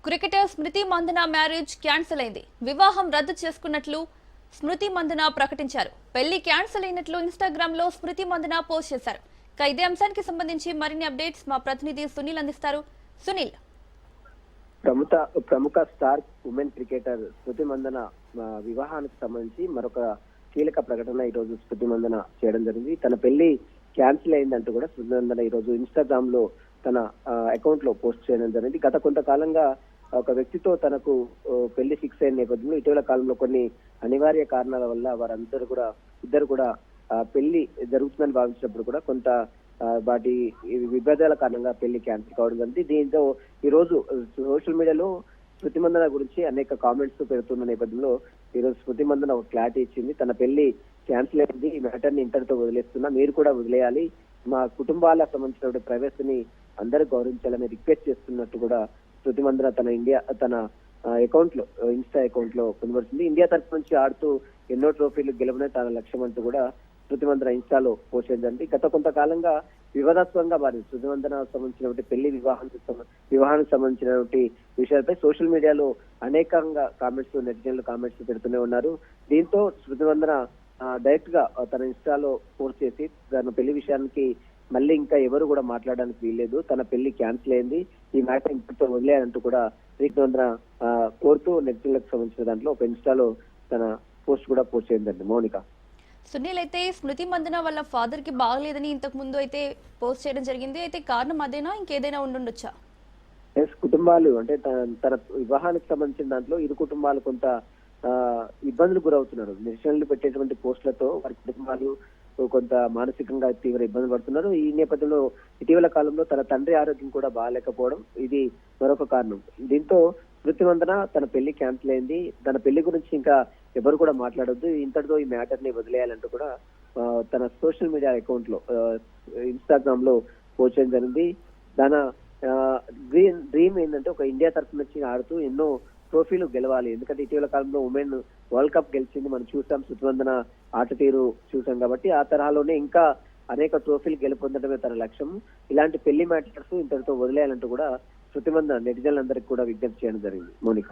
Cricketer స్మృతి Mandanna marriage cancel అయింది. వివాహం రద్దు చేసుకున్నట్లు స్మృతి మందన ప్రకటించారు. పెళ్లి క్యాన్సిల్ అయినట్లు ఇన్స్టాగ్రామ్ లో స్మృతి మందన పోస్ట్ చేశారు. ఇదే అంశానికి సంబంధించి మరిన్ని అప్డేట్స్ మా ప్రతినిధి సునీల్ అందిస్తారు. సునీల్, ప్రముఖ స్టార్ ఉమెన్ క్రికెటర్ స్మృతి మందన వివాహానికి సంబంధించి మరొక కీలక ప్రకటన ఈ రోజు స్మృతి మందన చేయడం జరిగింది. తన పెళ్లి క్యాన్సిల్ అయిందంటూ కూడా స్మృతి మందన ఈ రోజు ఇన్స్టాగ్రామ్ లో తన అకౌంట్ లో పోస్ట్ చేయడం జరిగింది. గత కొంతకాలంగా ఒక వ్యక్తితో తనకు పెళ్లి ఫిక్స్ అయిన నేపథ్యంలో ఇటీవల కాలంలో కొన్ని అనివార్య కారణాల వల్ల ఇద్దరు కూడా పెళ్లి జరుగుతుందని భావించినప్పుడు కూడా కొంత వాటి విభేదాల కారణంగా పెళ్లి క్యాన్సిల్ కావడం జరిగింది. దీంతో ఈ రోజు సోషల్ మీడియాలో స్మృతి మందన గురించి అనేక కామెంట్స్ పెడుతున్న నేపథ్యంలో ఈ రోజు స్మృతి మందన ఒక క్లారిటీ ఇచ్చింది. తన పెళ్లి క్యాన్సిల్ అయింది, ఈ మ్యాటర్ ని ఇంతటితో వదిలేస్తున్నా, మీరు కూడా వదిలేయాలి, మా కుటుంబాలకు సంబంధించిన ప్రైవసీని అందరూ గౌరవించాలని రిక్వెస్ట్ చేస్తున్నట్టు కూడా స్మృతి మందన తన అకౌంట్ లో ఇన్స్టా అకౌంట్ లో కనబడుతుంది. ఇండియా తరఫు నుంచి ఆడుతూ ఎన్నో ట్రోఫీలు గెలవనే తన లక్ష్యం అంటూ కూడా స్మృతి మందన ఇన్స్టాలో పోస్ట్ చేయండి. గత కొంతకాలంగా వివాదాస్పదంగా మారింది స్మృతి మందన సంబంధించినటువంటి పెళ్లి వివాహానికి సంబంధించినటువంటి విషయాలపై సోషల్ మీడియాలో అనేకంగా నెటిజన్లు కామెంట్స్ పెడుతూనే ఉన్నారు. దీంతో స్మృతి మందన డైరెక్ట్ గా తన ఇన్స్టాలో పోస్ట్ చేసి తన పెళ్లి విషయానికి మళ్ళీ ఇంకా ఎవరు కూడా మాట్లాడడానికి వీల్లేదు, తన పెళ్లి క్యాన్సిల్ అయింది, ఈ మ్యాటర్ ఇంతతో వదిలేయాలంటూ కూడా స్మృతి మందన కోరుతూ నెటిజన్లకు సంబంధించిన దాంట్లో ఒక ఇన్స్టాలో తన పోస్ట్ కూడా పోస్ట్ చేయండి. మౌనిక, సునీల్, అయితే స్మృతి మందన వాళ్ళ ఫాదర్ కి బాగలేదని ఇంతకు ముందు అయితే పోస్ట్ చేయడం జరిగింది. అయితే కారణం అదేనా, ఇంకేదైనా ఉండుండొచ్చా? కుటుంబాలు అంటే తన వివాహానికి సంబంధించిన దాంట్లో ఇరు కుటుంబాలు కొంత ఇబ్బందులు గురవుతున్నారు. నిరసనలు పెట్టేటువంటి పోస్టులతో వారి కుటుంబాలు కొంత మానసికంగా తీవ్ర ఇబ్బందులు పడుతున్నారు. ఈ నేపథ్యంలో ఇటీవల కాలంలో తన తండ్రి ఆరోగ్యం కూడా బాగాలేకపోవడం ఇది మరొక కారణం. దీంతో స్మృతి మందన తన పెళ్లి క్యాన్సిల్ అయింది, తన పెళ్లి గురించి ఇంకా ఎవరు కూడా మాట్లాడొద్దు, ఇంతటితో ఈ మ్యాటర్ ని వదిలేయాలంటూ కూడా తన సోషల్ మీడియా అకౌంట్ లో ఇన్స్టాగ్రామ్ లో పోస్ట్ చేయడం జరిగింది. తన డ్రీమ్ ఏంటంటే ఒక ఇండియా తరఫు నుంచి ఆడుతూ ఎన్నో ట్రోఫీలు గెలవాలి. ఎందుకంటే ఇటీవల కాలంలో ఉమెన్ వరల్డ్ కప్ గెలిచింది, మనం చూసాం, స్మృతి మందన ఆట తీరు చూసాం. కాబట్టి ఆ తరహాలోనే ఇంకా అనేక ట్రోఫీలు గెలుపొందడమే తన లక్ష్యం. ఇలాంటి పెళ్లి మ్యాటర్స్ ఇంతటితో వదిలేయాలంటూ కూడా స్మృతి మందన నెటిజన్లందరికీ కూడా విజ్ఞప్తి చేయడం జరిగింది. మౌనిక.